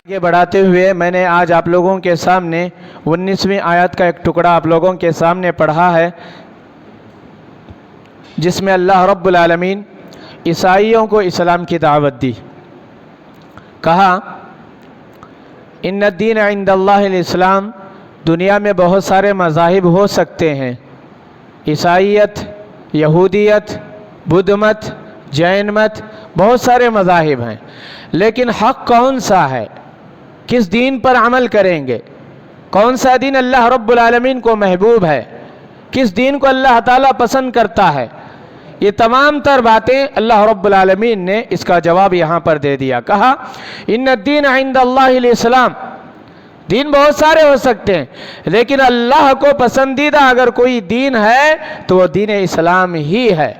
آگے بڑھاتے ہوئے میں نے آج آپ لوگوں کے سامنے 19ویں آیت کا ایک ٹکڑا آپ لوگوں کے سامنے پڑھا ہے، جس میں اللہ رب العالمین عیسائیوں کو اسلام کی دعوت دی۔ کہا ان الدین عند اللہ الاسلام، دنیا میں بہت سارے مذاہب ہو سکتے ہیں، عیسائیت، یہودیت، بدھ مت، جین مت، بہت سارے مذاہب ہیں، لیکن حق کون سا ہے؟ کس دین پر عمل کریں گے؟ کون سا دین اللہ رب العالمین کو محبوب ہے؟ کس دین کو اللہ تعالیٰ پسند کرتا ہے؟ یہ تمام تر باتیں اللہ رب العالمین نے اس کا جواب یہاں پر دے دیا۔ کہا ان الدین عند اللہ الاسلام، دین بہت سارے ہو سکتے ہیں، لیکن اللہ کو پسندیدہ اگر کوئی دین ہے تو وہ دین اسلام ہی ہے۔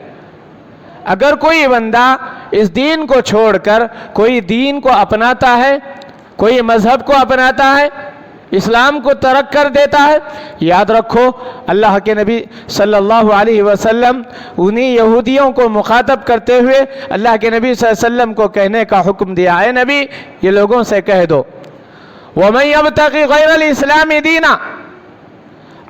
اگر کوئی بندہ اس دین کو چھوڑ کر کوئی دین کو اپناتا ہے، کوئی مذہب کو اپناتا ہے، اسلام کو ترک کر دیتا ہے، یاد رکھو اللہ کے نبی صلی اللہ علیہ وسلم انہی یہودیوں کو مخاطب کرتے ہوئے اللہ کے نبی صلی اللہ علیہ وسلم کو کہنے کا حکم دیا، اے نبی یہ لوگوں سے کہہ دو وَمَن يَبْتَغِ غَيْرَ الْإِسْلَامِ دِينًا،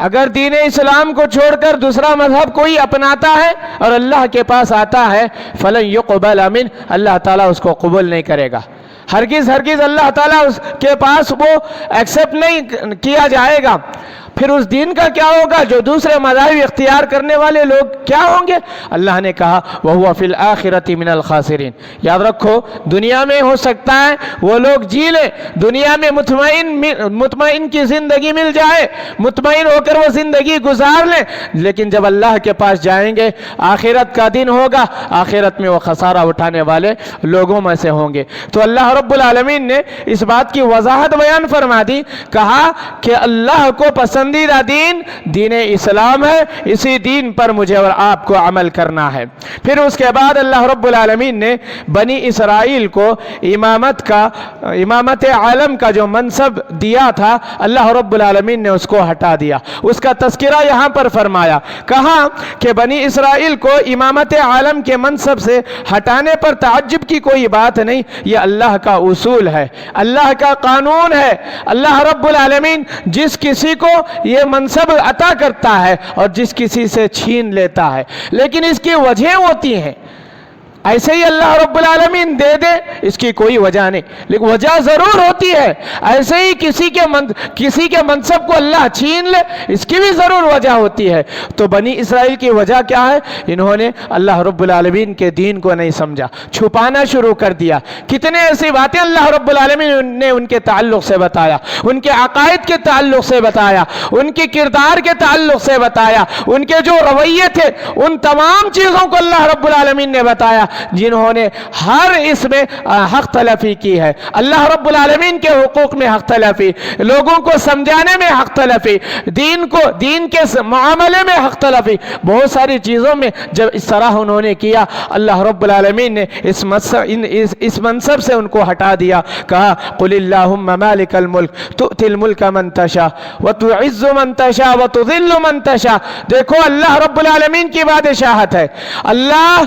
اگر دین اسلام کو چھوڑ کر دوسرا مذہب کوئی اپناتا ہے اور اللہ کے پاس آتا ہے فَلَن يُقْبَلَ مِنْهُ، اللہ تعالیٰ اس کو قبول نہیں کرے گا، ہرگز اللہ تعالیٰ اس کے پاس وہ ایکسیپٹ نہیں کیا جائے گا۔ پھر اس دین کا کیا ہوگا؟ جو دوسرے مذاہب اختیار کرنے والے لوگ کیا ہوں گے؟ اللہ نے کہا وَهُوَ فِي الْآخِرَةِ مِنَ الْخَاسِرِينَ، یاد رکھو دنیا میں ہو سکتا ہے وہ لوگ جی لیں، دنیا میں مطمئن کی زندگی مل جائے، مطمئن ہو کر وہ زندگی گزار لیں، لیکن جب اللہ کے پاس جائیں گے آخرت کا دن ہوگا، آخرت میں وہ خسارہ اٹھانے والے لوگوں میں سے ہوں گے۔ تو اللہ رب العالمین نے اس بات کی وضاحت بیان فرما دی، کہا کہ اللہ کو پسندیدہ دین اسلام ہے، اسی دین پر مجھے اور آپ کو عمل کرنا ہے۔ پھر اس کے بعد اللہ رب العالمین نے بنی اسرائیل کو امامت عالم کا جو منصب دیا تھا، اللہ رب العالمین نے اس کو ہٹا دیا، اس کا تذکرہ یہاں پر فرمایا۔ کہا کہ بنی اسرائیل کو امامت عالم کے منصب سے ہٹانے پر تعجب کی کوئی بات نہیں، یہ اللہ کا اصول ہے، اللہ کا قانون ہے۔ اللہ رب العالمین جس کسی کو یہ منصب عطا کرتا ہے اور جس کسی سے چھین لیتا ہے، لیکن اس کی وجہ ہوتی ہیں، ایسے ہی اللہ رب العالمین دے دے اس کی کوئی وجہ نہیں، لیکن وجہ ضرور ہوتی ہے، ایسے ہی کسی کے منصب کو اللہ چھین لے اس کی بھی ضرور وجہ ہوتی ہے۔ تو بنی اسرائیل کی وجہ کیا ہے؟ انہوں نے اللہ رب العالمین کے دین کو نہیں سمجھا، چھپانا شروع کر دیا۔ کتنے ایسی باتیں اللہ رب العالمین نے ان کے تعلق سے بتایا، ان کے عقائد کے تعلق سے بتایا، ان کے کردار کے تعلق سے بتایا، ان کے جو رویے تھے ان تمام چیزوں کو اللہ رب العالمین نے بتایا، جنہوں نے ہر اس میں حق تلفی کی ہے۔ اللہ رب العالمین کے حقوق میں حق تلفی، لوگوں کو سمجھانے میں حق تلفی، دین کے معاملے میں حق تلفی، بہت ساری چیزوں میں جب اس طرح انہوں نے کیا، اللہ رب العالمین نے اس منصب سے ان کو ہٹا دیا۔ کہا قل اللہم مالک الملک تؤتی الملک من تشاء وتعز من تشاء وتذل من تشاء۔ دیکھو اللہ رب العالمین کی بادشاہت ہے، اللہ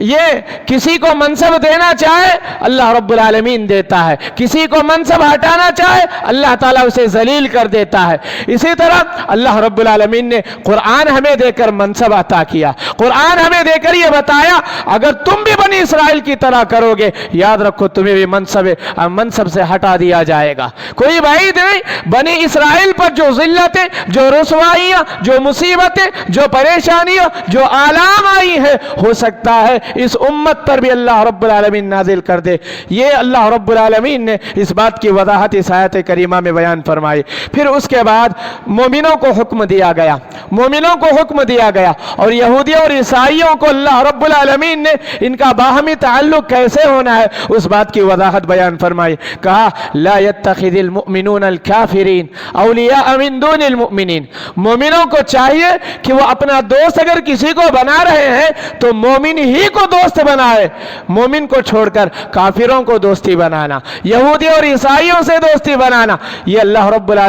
یہ کسی کو منصب دینا چاہے اللہ رب العالمین دیتا ہے، کسی کو منصب ہٹانا چاہے اللہ تعالیٰ اسے ذلیل کر دیتا ہے۔ اسی طرح اللہ رب العالمین نے قرآن ہمیں دے کر منصب عطا کیا، قرآن ہمیں دے کر یہ بتایا اگر تم بھی بنی اسرائیل کی طرح کرو گے یاد رکھو تمہیں بھی منصب سے ہٹا دیا جائے گا۔ کوئی بعید نہیں، بنی اسرائیل پر جو ذلتیں، جو رسوائیاں، جو مصیبتیں، جو پریشانیاں، جو آلام آئی ہیں، ہو سکتا ہے اس امت پر بھی اللہ رب العالمین نازل کر دے۔ یہ اللہ رب العالمین نے اس بات کی وضاحت اس آیت کریمہ میں بیان فرمائی۔ پھر اس کے بعد مومنوں کو حکم دیا گیا، مومنوں کو حکم دیا گیا، اور یہودیوں اور عیسائیوں کو اللہ رب العالمین نے ان کا باہمی تعلق کیسے ہونا ہے اس بات کی وضاحت بیان فرمائی۔ کہا لا يتخذ المؤمنون الكافرین اولیاء من دون المؤمنین، مومنوں کو چاہیے کہ وہ اپنا دوست اگر کسی کو بنا رہے ہیں تو مومن ہی کو को दोस्त बनाए, मोमिन को छोड़कर काफिरों को दोस्ती बनाना, यहूदी और ईसाइयों से दोस्ती बनाना, ये अल्लाह रब्बुल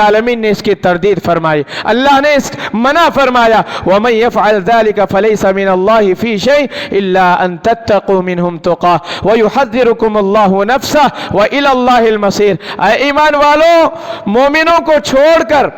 आलमीन ने इसकी तरदीद फरमाई। अल्लाह ने इस मना फरमाया, वमन यफ़अल ज़ालिका फ़लैसा मिनल्लाहि फ़ी शै इल्ला अन तत्तक़ू मिनहुम तुक़ा व युहज़्ज़िरुकुमुल्लाहु नफ़्सहु व इलल्लाहिल मसीर। ऐ ईमान वालों, मोमिनों को छोड़कर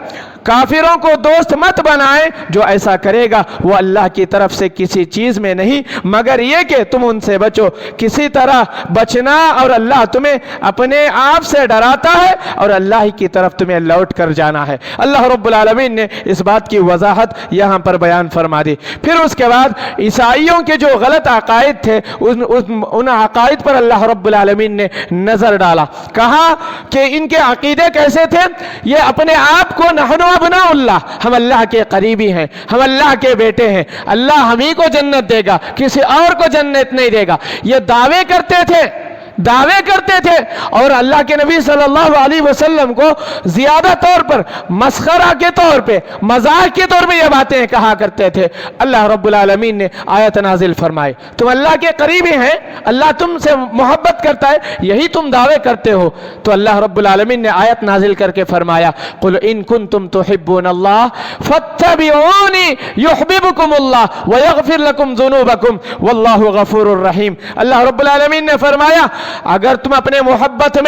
काफिरों को दोस्त मत बनाए। जो ऐसा करेगा वो अल्लाह की तरफ से किसी चीज में नहीं मगर ये कि तुम उनसे बचो। किसी तरह बचना, और अल्लाह तुम्हें अपने आप से डराता है और अल्लाह ही की तरफ तुम्हें लौट कर जाना है। अल्लाह रब्बुल आलमीन ने इस बात की वजाहत यहाँ पर बयान फरमा दी। फिर उसके बाद ईसाइयों के जो गलत अकायद थे उन अकायद पर अल्लाह रब्बुल आलमीन ने नजर डाला। कहा कि इनके अकीदे कैसे थे। ये अपने आप को नहनु अब्नाउल्लाह, हम अल्लाह के करीबी हैं, हम अल्लाह के बेटे हैं, अल्लाह हम ही को जन्नत देगा, किसी और को जन्नत नहीं देगा, ये दावे करते थे और अल्लाह के नबी सल्लल्लाहु अलैहि वसल्लम को ज्यादा तौर पर मस्खरा के तौर पे, मजाक के तौर पे ये बातें कहा करते थे। अल्लाह रब्बुल आलमीन ने आयत नाजिल फरमाई, तुम अल्लाह के करीबी हैं, अल्लाह तुमसे मोहब्बत करता है, यही तुम दावे करते हो। तो अल्लाह रब्बुल आलमीन ने आयत नाजिल करके फरमाया, कुल इन कुंतुम तुहिब्बूनल्लाह फत्तबिऊनी युहब्बिबुकुमुल्लाह व यगफिर लकुम ज़ुनूबकुम वल्लाहु गफूरुर रहीम। अल्लाह रब्बुल आलमीन ने फरमाया, अगर तुम अपने मोहब्बत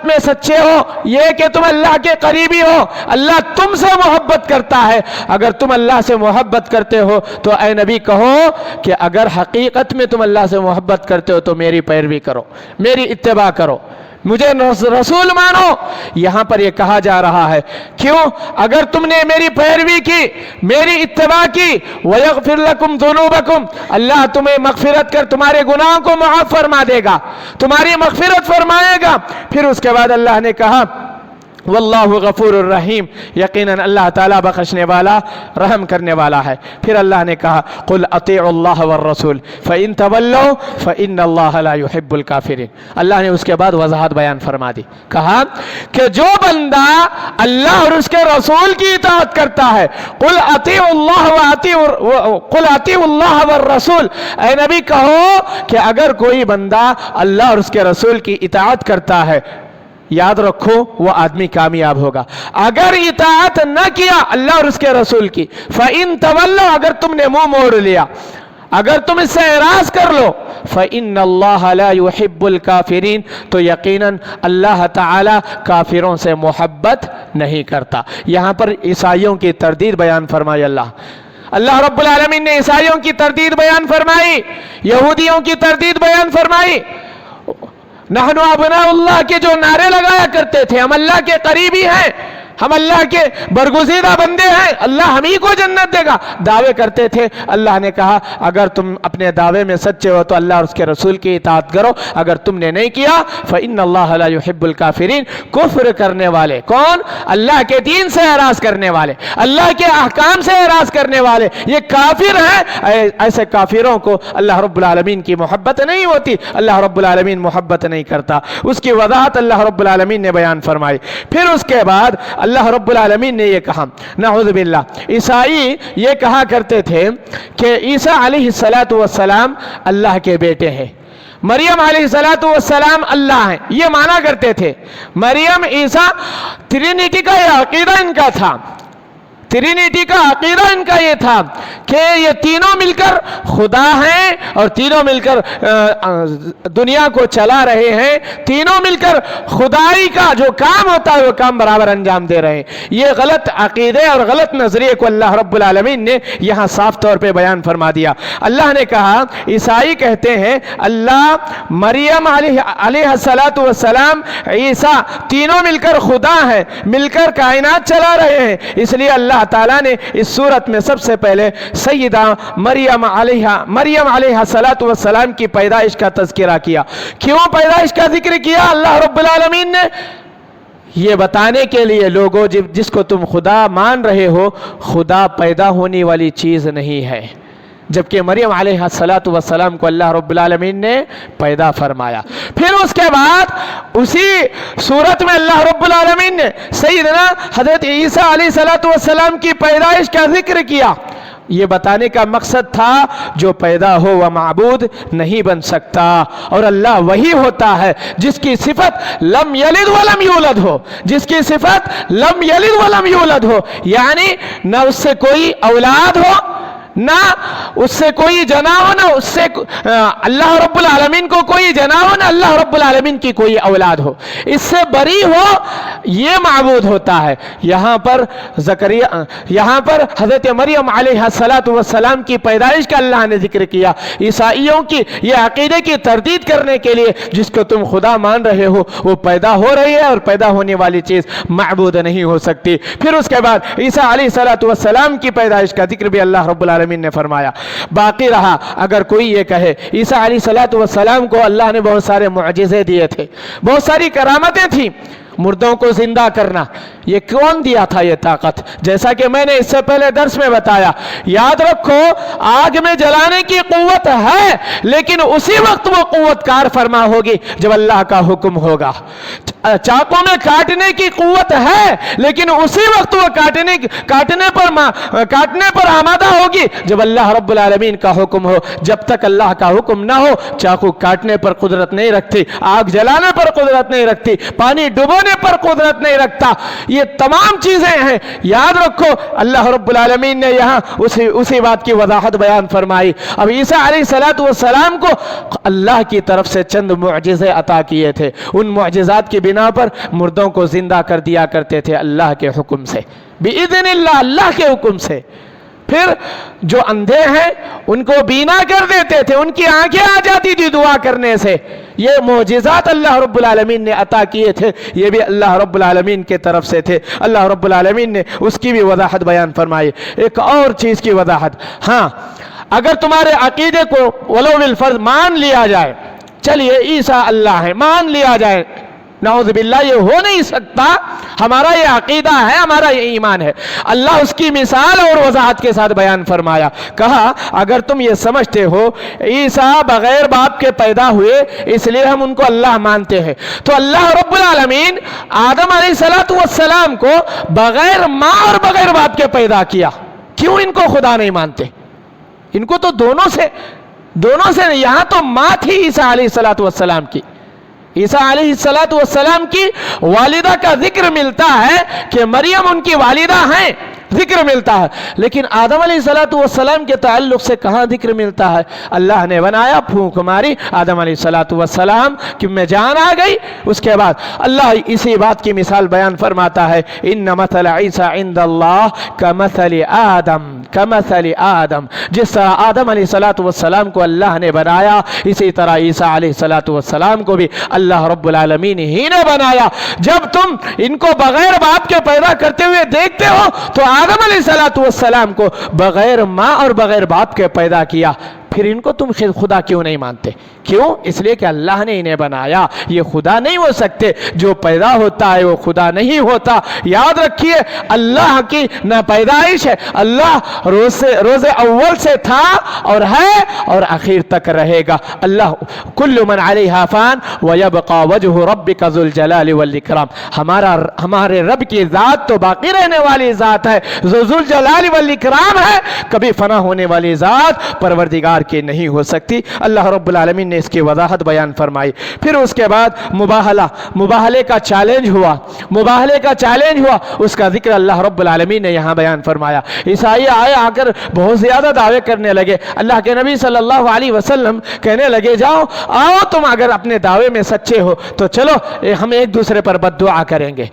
में सच्चे हो, ये कि तुम अल्लाह के करीबी हो, अल्लाह तुमसे मोहब्बत करता है। अगर तुम अल्लाह से मोहब्बत करते हो तो ऐ नबी कहो कि अगर हकीकत में तुम अल्लाह से मोहब्बत करते हो तो मेरी पैरवी करो, मेरी इत्तिबा करो, मुझे रसूल मानो। यहां पर यह कहा जा रहा है, क्यों? अगर तुमने मेरी पैरवी की, मेरी इत्तिबा की, वयगफिर लकुम ज़ुनूबकुम, अल्लाह तुम्हें मगफिरत कर तुम्हारे गुनाहों को माफ फरमा देगा, तुम्हारी मगफिरत फरमाएगा। फिर उसके बाद अल्लाह ने कहा वल्लाहु गफूरुर रहीम, यकीनन अल्लाह ताला बख्शने वाला, रहम करने वाला है। फिर अल्लाह ने कहा कुल अतीउल्लाह वर रसूल फ़इन तवल्लौ फ़इन्नल्लाह ला युहिब्बुल काफिरीन। अल्लाह ने उसके बाद वजाहत बयान फरमा दी, कहा कि जो बंदा अल्लाह और उसके रसूल की इताअत करता है, कुल अतीउल्लाह वर रसूल, ऐ नबी कहो कि अगर कोई बंदा अल्लाह और उसके रसूल की इताअत करता है, याद रखो वो आदमी कामयाब होगा। अगर इताअत न किया अल्लाह और उसके रसूल की, फ़इन तवल्लो, अगर तुमने मुंह मोड़ लिया, अगर तुम इससे एराज कर लो, फ़इन्नल्लाह ला युहिब्बुल काफिरीन, तो यकीनन अल्लाह ताला काफिरों से मोहब्बत नहीं करता। यहाँ पर ईसाइयों की तरदीद बयान फरमाई। अल्लाह रब्बुल आलमीन ने ईसाइयों की तरदीद बयान फरमाई, यहूदियों की तरदीद बयान फरमाई। नहनु अब्नाउल्लाह के जो नारे लगाया करते थे, हम अल्लाह के करीबी हैं, हम अल्लाह के बरगुज़ीदा बंदे हैं, अल्लाह हम ही को जन्नत देगा, दावे करते थे। अल्लाह ने कहा अगर तुम अपने दावे में सच्चे हो तो अल्लाह और उसके रसूल की इताअत करो, अगर तुमने नहीं किया फ़इन्नल्लाह ला युहिब्बुल काफिरीन, कुफ्र करने वाले, कौन? अल्लाह के दीन से एराज करने वाले, अल्लाह के अहकाम से एराज करने वाले, ये काफिर हैं। ऐसे काफिरों को अल्लाह रब्बुल आलमीन की मोहब्बत नहीं होती, अल्लाह रब्बुल आलमीन मोहब्बत नहीं करता। उसकी वजाहत अल्लाह रब्बुल आलमीन ने बयान फरमाई। फिर उसके बाद अल्लाह रब्बुल आलमीन ने ये कहा, नऊज़ु बिल्लाह, ईसाई ये कहा करते थे कि ईसा अलैहिस्सलातु वस्सलाम अल्लाह के बेटे हैं, मरियम अलैहिस्सलातु वस्सलाम अल्लाह हैं, ये माना करते थे। मरियम, ईसा, ट्रिनिटी का यह अकीदा इनका था, ट्रिनिटी का अकीदा इनका ये था कि ये तीनों मिलकर खुदा हैं और तीनों मिलकर दुनिया को चला रहे हैं, तीनों मिलकर खुदाई का जो काम होता है वो काम बराबर अंजाम दे रहे हैं। ये गलत अकीदे और गलत नजरिए को अल्लाह रब्बुल आलमीन ने यहाँ साफ तौर पे बयान फरमा दिया। अल्लाह ने कहा, ईसाई कहते हैं अल्लाह, मरियम अलैहिस्सलातु वस्सलाम, ईसा, तीनों मिलकर खुदा हैं, मिलकर कायनात चला रहे हैं। इसलिए अल्लाह ताला ने इस सूरत में सबसे पहले सय्यदा मरियम अलैहिस्सलातु वस्सलाम की पैदाइश का तज़किरा किया। क्यों पैदाइश का जिक्र किया अल्लाह रब्बुल आलमीन ने? ये बताने के लिए, लोगों जिसको तुम खुदा मान रहे हो, खुदा पैदा होने वाली चीज नहीं है, जबकि मरियम अलैहिस्सलातु वस्सलाम को अल्लाह रब्बुल आलमीन ने पैदा फरमाया। फिर उसके बाद उसी सूरत में अल्लाह रब्बुल आलमीन ने सय्यदना हज़रत ईसा अलैहिस्सलातु वस्सलाम की पैदाइश का जिक्र किया। یہ بتانے کا مقصد تھا جو پیدا ہو وہ معبود نہیں بن سکتا، اور اللہ وہی ہوتا ہے جس کی صفت لم یلد ولم یولد ہو، جس کی صفت لم یلد ولم یولد ہو، یعنی نہ اس سے کوئی اولاد ہو، نہ اس سے کوئی جنا ہو، نہ اس سے اللہ رب العالمین کو کوئی جنا ہو، نہ اللہ رب العالمین کی کوئی اولاد ہو، اس سے بری ہو، یہ معبود ہوتا ہے۔ یہاں پر یہاں پر حضرت مریم علیہ السلام کی پیدائش کا اللہ نے ذکر کیا، عیسائیوں کی یہ عقیدے کی تردید کرنے کے لیے جس کو تم خدا مان رہے ہو وہ پیدا ہو رہی ہے، اور پیدا ہونے والی چیز معبود نہیں ہو سکتی۔ پھر اس کے بعد عیسیٰ علیہ السلام کی پیدائش کا ذکر بھی اللہ رب العالمین نے فرمایا۔ باقی رہا اگر کوئی یہ کہے عیسیٰ علیہ السلام کو اللہ نے بہت سارے معجزے دیے تھے، بہت ساری کرامتیں تھیں، مردوں کو زندہ کرنا، یہ کون دیا تھا یہ طاقت؟ جیسا کہ میں نے اس سے پہلے درس میں بتایا، یاد رکھو آگ میں جلانے کی قوت ہے، لیکن اسی وقت وہ قوت کار فرما ہوگی جب اللہ کا حکم ہوگا۔ چاقو میں کاٹنے کی قوت ہے، لیکن اسی وقت وہ کاٹنے پر آمادہ ہوگی جب اللہ رب العالمین کا حکم ہو۔ جب تک اللہ کا حکم نہ ہو چاقو کاٹنے پر قدرت نہیں رکھتی، آگ جلانے پر قدرت نہیں رکھتی، پانی ڈبونے پر قدرت نہیں رکھتا۔ یہ تمام چیزیں ہیں، یاد رکھو اللہ رب العالمین نے یہاں اسی بات کی وضاحت بیان فرمائی۔ اب عیسیٰ علیہ السلام کو اللہ کی طرف سے چند معجزے عطا کیے تھے، ان معجزات کی بنا پر مردوں کو زندہ کر دیا کرتے تھے اللہ کے حکم سے، بِإِذْنِ اللہ، اللہ کے حکم سے۔ پھر جو اندھے ہیں ان کو بینا کر دیتے تھے، ان کی آنکھیں آ جاتی تھی دعا کرنے سے۔ یہ معجزات اللہ رب العالمین نے عطا کیے تھے، یہ بھی اللہ رب العالمین کے طرف سے تھے۔ اللہ رب العالمین نے اس کی بھی وضاحت بیان فرمائی۔ ایک اور چیز کی وضاحت، ہاں اگر تمہارے عقیدے کو ولو بالفرض مان لیا جائے، چلیے عیسیٰ اللہ ہے، مان لیا جائے، نعوذ باللہ یہ ہو نہیں سکتا، ہمارا یہ عقیدہ ہے، ہمارا یہ ایمان ہے۔ اللہ اس کی مثال اور وضاحت کے ساتھ بیان فرمایا، کہا اگر تم یہ سمجھتے ہو عیسیٰ بغیر باپ کے پیدا ہوئے اس لیے ہم ان کو اللہ مانتے ہیں، تو اللہ رب العالمین آدم علیہ السلام کو بغیر ماں اور بغیر باپ کے پیدا کیا، کیوں ان کو خدا نہیں مانتے؟ ان کو تو دونوں سے یہاں تو ماں تھی عیسیٰ علیہ السلام کی، عیسیٰ علیہ السلام کی والدہ کا ذکر ملتا ہے کہ مریم ان کی والدہ ہیں، ذکر ملتا ہے، لیکن آدم علیہ السلام کے تعلق سے کہاں ذکر ملتا ہے؟ اللہ نے بنایا، پھونک ماری، آدم علیہ السلام کہ میں جان آ گئی۔ اس کے بعد اللہ اسی بات کی مثال بیان فرماتا ہے، ان مثل عیسیٰ عند اللہ کمثل آدم، جس طرح آدم علیہ السلام کو اللہ نے بنایا اسی طرح عیسیٰ علیہ السلام کو بھی اللہ رب العالمین ہی نے بنایا۔ جب تم ان کو بغیر باپ کے پیدا کرتے ہوئے دیکھتے ہو تو آدم علیہ السلام کو بغیر ماں اور بغیر باپ کے پیدا کیا، پھر ان کو تم خدا کیوں نہیں مانتے؟ کیوں؟ اس لیے کہ اللہ نے انہیں بنایا، یہ خدا نہیں ہو سکتے، جو پیدا ہوتا ہے وہ خدا نہیں ہوتا۔ یاد رکھیے اللہ کی نہ پیدائش ہے، اللہ روز اول سے تھا اور ہے اور آخر تک رہے گا۔ اللہ کل من علیہا فان ویبقى وجہ ربک ذو الجلال والاکرام، ہمارے رب کی ذات تو باقی رہنے والی ذات ہے، ذو الجلال والاکرام ہے، کبھی فنا ہونے والی ذات پروردگار کی نہیں ہو سکتی۔ اللہ رب العالمین نے اس کی وضاحت بیان فرمائی۔ پھر اس کے بعد مباہلے کا چیلنج ہوا، اس کا ذکر اللہ رب العالمین نے یہاں بیان فرمایا۔ عیسائی آئے آ کر بہت زیادہ دعوے کرنے لگے، اللہ کے نبی صلی اللہ علیہ وسلم کہنے لگے آؤ تم اگر اپنے دعوے میں سچے ہو تو چلو ہم ایک دوسرے پر بد دعا کریں گے،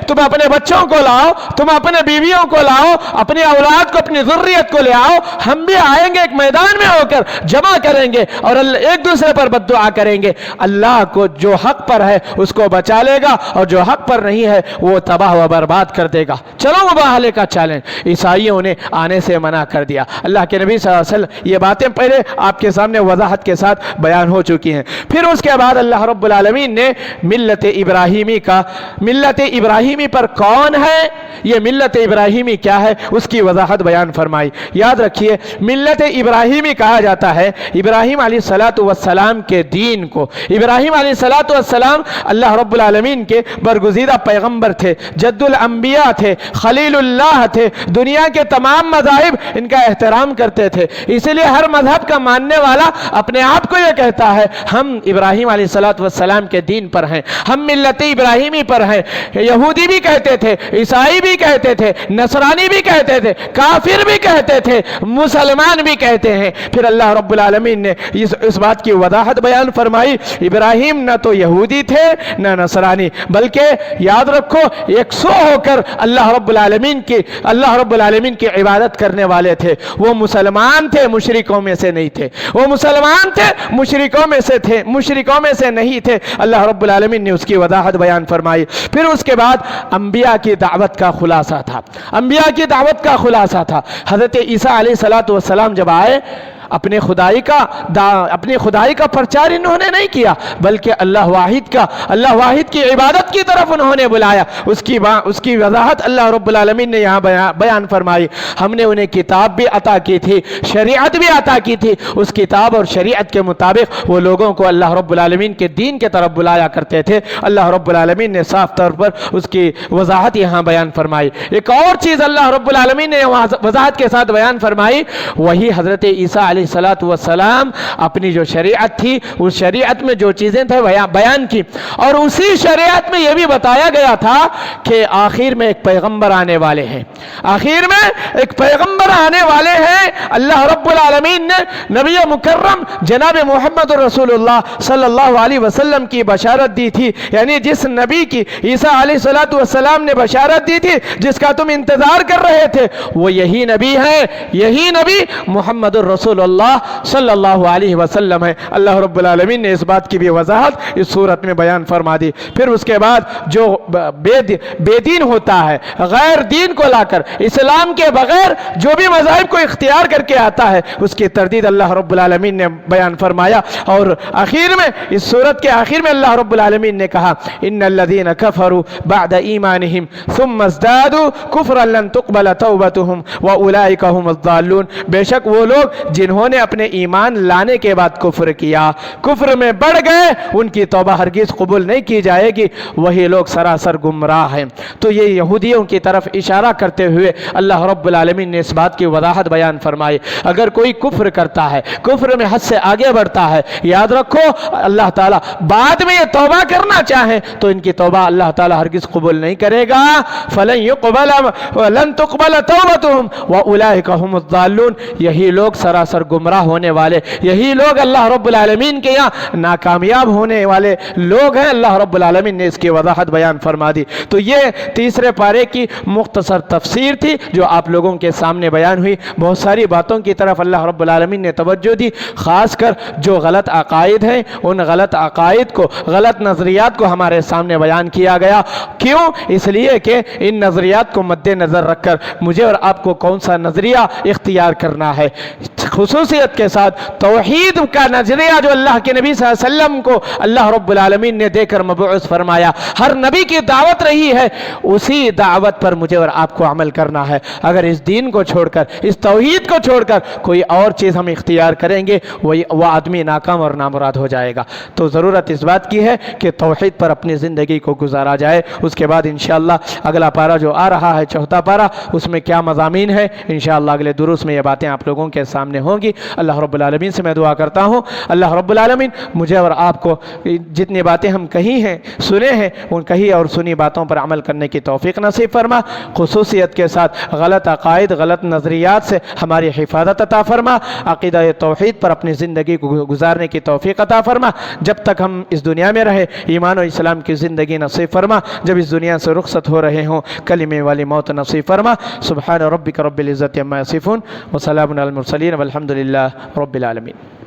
تم اپنے بچوں کو لاؤ، تم اپنے بیویوں کو لاؤ، اپنی اولاد کو، اپنی ذریت کو لے آؤ، ہم بھی آئیں گے ایک میدان میں ہو کر جمع کریں گے اور ایک دوسرے پر بد دعا کریں گے۔ اللہ کو جو حق پر ہے اس کو بچا لے گا اور جو حق پر نہیں ہے وہ تباہ و برباد کر دے گا۔ چلو مباہلے کا چیلنج، عیسائیوں نے آنے سے منع کر دیا۔ اللہ کے نبی صلی اللہ علیہ وسلم یہ باتیں پہلے آپ کے سامنے وضاحت کے ساتھ بیان ہو چکی ہیں۔ پھر اس کے بعد اللہ رب العالمین نے ملت ابراہیمی پر کون ہے، یہ ملت ابراہیمی کیا ہے، اس کی وضاحت بیان فرمائی۔ یاد رکھیے मिल्लत इब्राहिमी कहा जाता है। इब्राहिम अलैहिस्सलातु वस्सलाम के दीन को, इब्राहिम अलैहिस्सलातु वस्सलाम अल्लाह रब्बुल आलमीन के बरगुज़ीदा पैगंबर थे, जद्दुल अंबिया थे, खलीलुल्लाह थे। दुनिया के तमाम मज़ाहिब इनका एहतराम करते थे। इसलिए हर मजहब का मानने वाला अपने आप को यह कहता है हम इब्राहिम अलैहिस्सलातु वस्सलाम के दीन पर हैं, हम मिल्लत इब्राहिमी पर हैं। यहूदी भी कहते थे, ईसाई भी कहते थे, नसरानी भी कहते थे, काफिर भी कहते थे, मुसलमान भी कहते हैं। फिर अल्लाह रब्बुल आलमीन ने इस बात की वजाहत बयान फरमाई, इब्राहिम न तो यहूदी थे न नसरानी, बल्कि याद रखो 100 होकर अल्लाह रब्बुल आलमीन की इबादत करने वाले थे। वो मुसलमान थे, मुशरिकों में से नहीं थे। वो मुसलमान थे, मुशरिकों में से थे, मुशरिकों में से नहीं थे। अल्लाह रब्बुल आलमीन ने उसकी वजाहत बयान फरमाई। फिर उसके बाद अंबिया की दावत का खुलासा था, अंबिया की दावत का खुलासा था। हज़रत ईसा अलैहिस्सलातु वस्सलाम जब आए, अपने खुदाई का प्रचार इन्होंने नहीं किया, बल्कि अल्लाह वाहिद की इबादत की तरफ उन्होंने बुलाया। उसकी वजाहत अल्लाह रब्बुल आलमीन ने यहाँ बयान फरमाई। हमने उन्हें किताब भी अता की थी, शरीयत भी अता की थी। उस किताब और शरीयत के मुताबिक वो लोगों को अल्लाह रब्बुल आलमीन के दीन के तरफ बुलाया करते थे। अल्लाह रब्बुल आलमीन ने साफ तौर पर उसकी वजाहत यहाँ बयान फरमाई। एक और चीज़ अल्लाह रब्बुल आलमीन ने वजाहत के साथ बयान फरमाई, वही हज़रत ईसा अलैहिस्सलातु वस्सलाम अपनी जो शरीयत थी, उस शरीयत में जो चीज़ें थे बयान की। और उसी शरीयत में यह भी बताया गया था कि आखिर में एक पैगंबर आने वाले हैं, आखिर में एक पैगंबर आने वाले हैं। अल्लाह रब्बुल आलमीन ने नबी मुकर्रम जनाब मुहम्मद रसूलुल्लाह सल्लल्लाहु अलैहि वसल्लम की बशारत दी थी। यानी जिस नबी की ईसा अलैहिस्सलातु वस्सलाम ने बशारत दी थी, जिसका तुम इंतजार कर रहे थे, वो यही नबी है, यही नबी मुहम्मद रसूलुल्लाह सल्लल्लाहु अलैहि वसल्लम है। अल्लाह रब्बुल आलमीन ने इस बात की भी वजाहत इस सूरत में बयान फरमा दी। फिर उसके बाद जो बेदीन होता है, गैर दीन को लाकर, इस्लाम के बगैर जो भी मज़ाहिब को इख्तियार करके आता है, उसकी तरदीद अल्लाह रब्बुल आलमीन ने बयान फरमाया। और आखिर में, इस सूरत के आखिर में अल्लाह रब्बुल आलमीन ने कहा, इन्नल्लज़ीना कफ़रू बअद ईमानिहिम सुम्मा ज़दादू कुफ़रन लन तुक़बल तौबतुहुम व उलाइका हुमुज़्ज़ालून। बेशक वो लोग जिन्होंने अपने ईमान लाने के बाद कुफ्र किया, कुफ्र में बढ़ गए, उनकी तौबा हरगिज़ कबूल नहीं की जाएगी, वही लोग सरासर गुमराह हैं। तो ये यहूदियों की तरफ इशारा करते हुए अल्लाह रब्बुल आलमीन ने इस बात की वजाहत बयान फरमाई। अगर कोई कुफ्र करता है, कुफ्र में हद से आगे बढ़ता है, याद रखो अल्लाह ताला बाद में ये तौबा करना चाहे तो इनकी तौबा अल्लाह ताला हरगिज़ कबूल नहीं करेगा। लन तुक़बल तौबतुहुम व उलाइका हुमुज़्ज़ालून। यही लोग सरासर गुमराह होने वाले, यही लोग अल्लाह रब्बुल आलमीन के यहाँ नाकामयाब होने वाले लोग हैं। अल्लाह रब्बुल आलमीन ने इसकी वजाहत बयान फरमा दी। तो ये तीसरे पारे की मुख्तसर तफसीर थी जो आप लोगों के सामने बयान हुई। बहुत सारी बातों की तरफ अल्लाह रब्बुल आलमीन ने तवज्जो दी, ख़ासकर जो गलत अकायद हैं, उन गलत अकायद को, गलत नज़रियात को हमारे सामने बयान किया गया। क्यों? इसलिए कि इन नज़रियात को मद्देनज़र रखकर मुझे और आपको कौन सा नज़रिया इख्तियार करना है। खुसूसियत के साथ तौहीद का नज़रिया जो अल्लाह के नबी सल्लल्लाहु अलैहि वसल्लम को अल्लाह रब्बुल आलमीन ने देकर मबऊस फरमाया, हर नबी की दावत रही है, उसी दावत पर मुझे और आपको अमल करना है। अगर इस दीन को छोड़कर, इस तौहीद को छोड़कर कोई और चीज़ हम इख्तियार करेंगे, वह आदमी नाकाम और नामुराद हो जाएगा। तो ज़रूरत इस बात की है कि तौहीद पर अपनी ज़िंदगी को गुजारा जाए। उसके बाद इंशाअल्लाह अगला पारा जो आ रहा है, चौथा पारा, उसमें क्या मज़ामीन है, इंशाअल्लाह अगले दुरूस में ये बातें आप लोगों के सामने होंगी। अल्लाह रब्बुल आलमीन से मैं दुआ करता हूँ, अल्लाह रब्बुल आलमीन मुझे और आपको जितनी बातें हम कही हैं, सुने हैं, उन कही और सुनी बातों पर अमल करने की तौफीक नसीब फरमा। खुसूसियत के साथ गलत अकायद, गलत नज़रियात से हमारी हिफाजत अता फरमा। अक़ीदा तौहीद पर अपनी ज़िंदगी को गुजारने की तौफीक अता फरमा। जब तक हम इस दुनिया में रहे, ईमान और इस्लाम की ज़िंदगी नसीब फरमा। जब इस दुनिया से रुखसत हो रहे हों, कलिमे वाली मौत नसीब फरमा। सुब्हान रब्बिक रब्बिल इज़्ज़ति अम्मा यसिफून व सलामुन अलल मुरसलीन वल्हम्दुलिल्लाहि रब्बिल आलमीन।